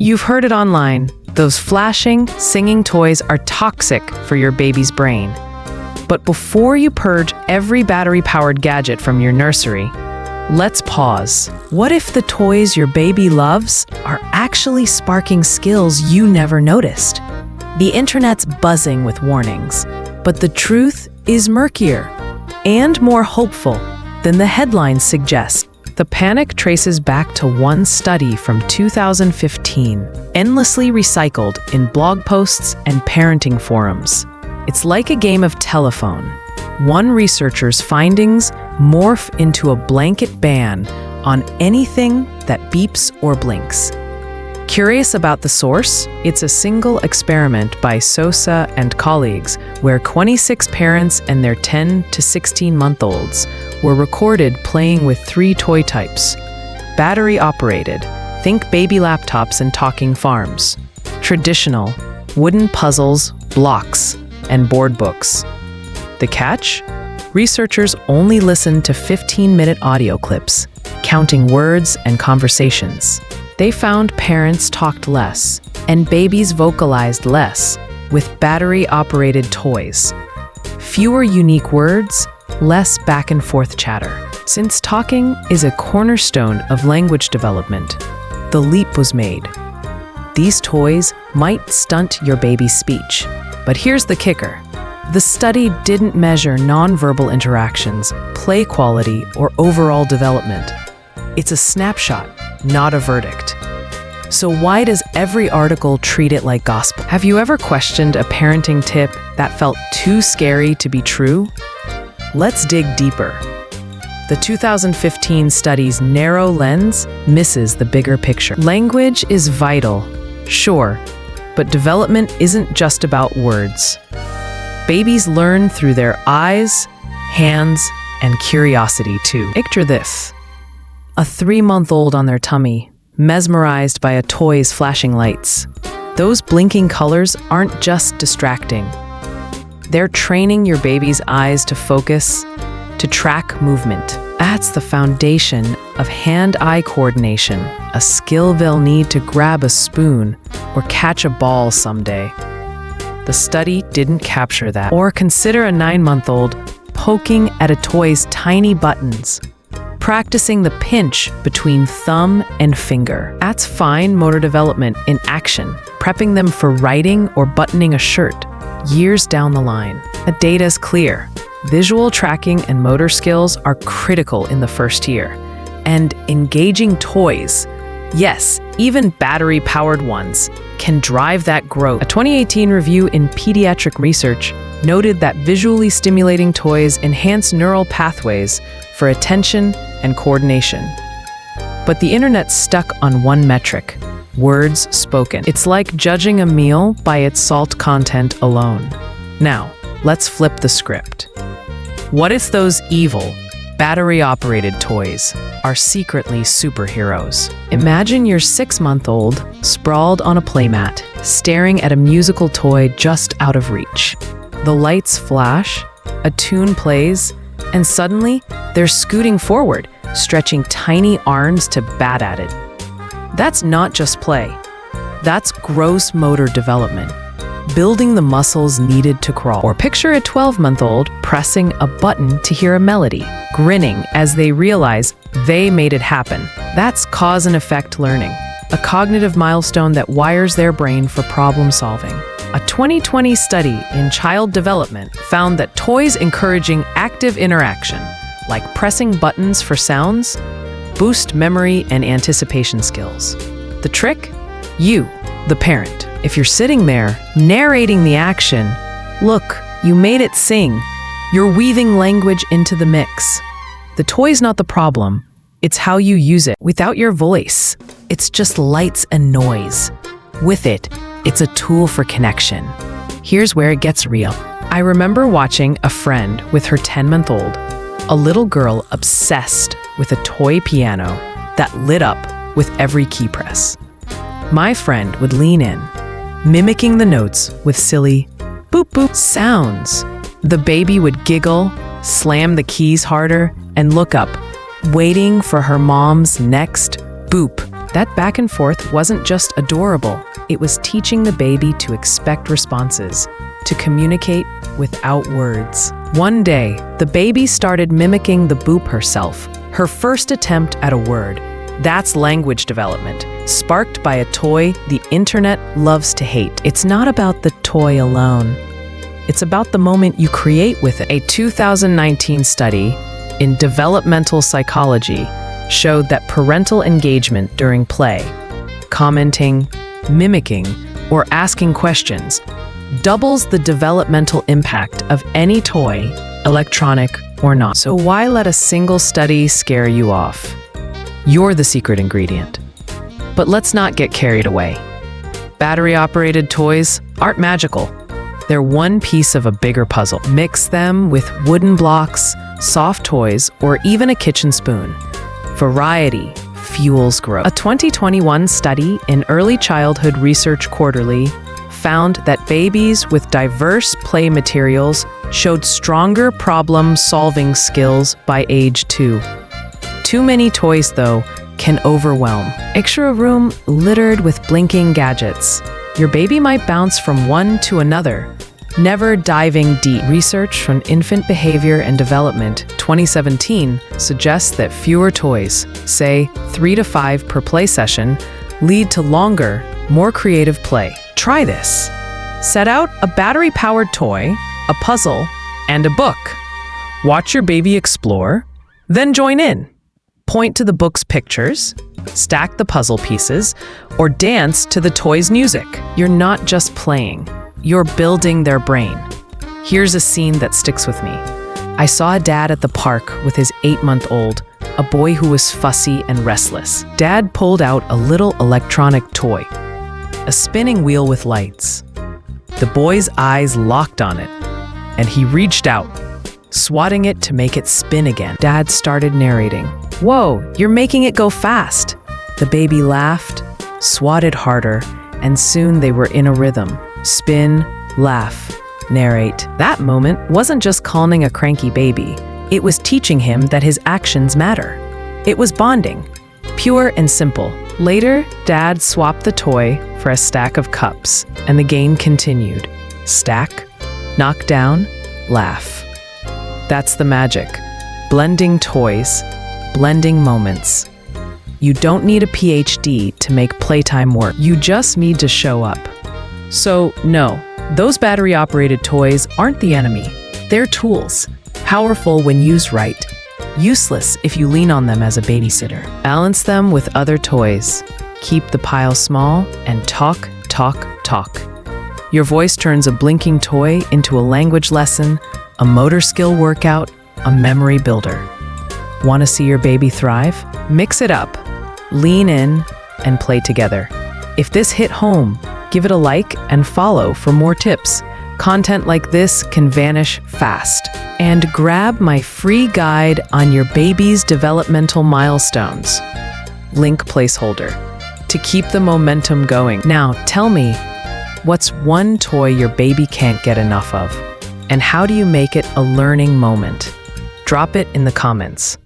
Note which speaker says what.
Speaker 1: You've heard it online. Those flashing, singing toys are toxic for your baby's brain. But before you purge every battery-powered gadget from your nursery, let's pause. What if the toys your baby loves are actually sparking skills you never noticed? The internet's buzzing with warnings, but the truth is murkier and more hopeful than the headlines suggest. The panic traces back to one study from 2015, endlessly recycled in blog posts and parenting forums. It's like a game of telephone. One researcher's findings morph into a blanket ban on anything that beeps or blinks. Curious about the source? It's a single experiment by Sosa and colleagues where 26 parents and their 10 to 16-month-olds were recorded playing with 3 toy types. Battery-operated, think baby laptops and talking farms. Traditional, wooden puzzles, blocks, and board books. The catch? Researchers only listened to 15-minute audio clips, counting words and conversations. They found parents talked less and babies vocalized less with battery-operated toys. Fewer unique words, less back-and-forth chatter. Since talking is a cornerstone of language development, the leap was made. These toys might stunt your baby's speech, but here's the kicker. The study didn't measure nonverbal interactions, play quality, or overall development. It's a snapshot, not a verdict. So why does every article treat it like gospel? Have you ever questioned a parenting tip that felt too scary to be true? Let's dig deeper. The 2015 study's narrow lens misses the bigger picture. Language is vital, sure, but development isn't just about words. Babies learn through their eyes, hands, and curiosity too. Picture this. A 3-month-old on their tummy, mesmerized by a toy's flashing lights. Those blinking colors aren't just distracting. They're training your baby's eyes to focus, to track movement. That's the foundation of hand-eye coordination, a skill they'll need to grab a spoon or catch a ball someday. The study didn't capture that. Or consider a 9-month-old poking at a toy's tiny buttons, practicing the pinch between thumb and finger. That's fine motor development in action, prepping them for writing or buttoning a shirt years down the line. The data's clear. Visual tracking and motor skills are critical in the first year. And engaging toys, yes, even battery-powered ones, can drive that growth. A 2018 review in Pediatric Research noted that visually stimulating toys enhance neural pathways for attention and coordination. But the internet's stuck on one metric: words spoken. It's like judging a meal by its salt content alone. Now, let's flip the script. What if those evil, battery-operated toys are secretly superheroes? Imagine your 6-month-old sprawled on a playmat, staring at a musical toy just out of reach. The lights flash, a tune plays, and suddenly they're scooting forward, stretching tiny arms to bat at it. That's not just play. That's gross motor development, building the muscles needed to crawl. Or picture a 12-month-old pressing a button to hear a melody, grinning as they realize they made it happen. That's cause and effect learning, a cognitive milestone that wires their brain for problem solving. A 2020 study in child development found that toys encouraging active interaction, like pressing buttons for sounds, boost memory and anticipation skills. The trick? You, the parent. If you're sitting there, narrating the action, look, you made it sing. You're weaving language into the mix. The toy's not the problem. It's how you use it. Without your voice, it's just lights and noise. With it, it's a tool for connection. Here's where it gets real. I remember watching a friend with her 10-month-old, a little girl obsessed with a toy piano that lit up with every key press. My friend would lean in, mimicking the notes with silly boop boop sounds. The baby would giggle, slam the keys harder, and look up, waiting for her mom's next boop. That back and forth wasn't just adorable, it was teaching the baby to expect responses, to communicate without words. One day, the baby started mimicking the boop herself, her first attempt at a word. That's language development, sparked by a toy the internet loves to hate. It's not about the toy alone. It's about the moment you create with it. A 2019 study in developmental psychology showed that parental engagement during play, commenting, mimicking, or asking questions doubles the developmental impact of any toy, electronic or not. So why let a single study scare you off? You're the secret ingredient. But let's not get carried away. Battery-operated toys aren't magical. They're one piece of a bigger puzzle. Mix them with wooden blocks, soft toys, or even a kitchen spoon. Variety fuels growth. A 2021 study in Early Childhood Research Quarterly found that babies with diverse play materials showed stronger problem-solving skills by age 2. Too many toys, though, can overwhelm. Picture a room littered with blinking gadgets. Your baby might bounce from one to another, never diving deep. Research from Infant Behavior and Development 2017 suggests that fewer toys, say 3 to 5 per play session, lead to longer, more creative play. Try this. Set out a battery-powered toy, a puzzle, and a book. Watch your baby explore, then join in. Point to the book's pictures, stack the puzzle pieces, or dance to the toy's music. You're not just playing, you're building their brain. Here's a scene that sticks with me. I saw a dad at the park with his 8-month-old, a boy who was fussy and restless. Dad pulled out a little electronic toy, a spinning wheel with lights. The boy's eyes locked on it, and he reached out, swatting it to make it spin again. Dad started narrating. "Whoa, you're making it go fast." The baby laughed, swatted harder, and soon they were in a rhythm. Spin, laugh, narrate. That moment wasn't just calming a cranky baby. It was teaching him that his actions matter. It was bonding, pure and simple. Later, Dad swapped the toy for a stack of cups, and the game continued. Stack, knock down, laugh. That's the magic. Blending toys, blending moments. You don't need a PhD to make Playtime work. You just need to show up. So, no, those battery-operated toys aren't the enemy. They're tools, powerful when used right, useless if you lean on them as a babysitter. Balance them with other toys. Keep the pile small and talk, talk, talk. Your voice turns a blinking toy into a language lesson, a motor skill workout, a memory builder. Want to see your baby thrive? Mix it up, lean in, and play together. If this hit home, give it a like and follow for more tips. Content like this can vanish fast. And grab my free guide on your baby's developmental milestones. Link placeholder to keep the momentum going. Now, tell me, what's one toy your baby can't get enough of? And how do you make it a learning moment? Drop it in the comments.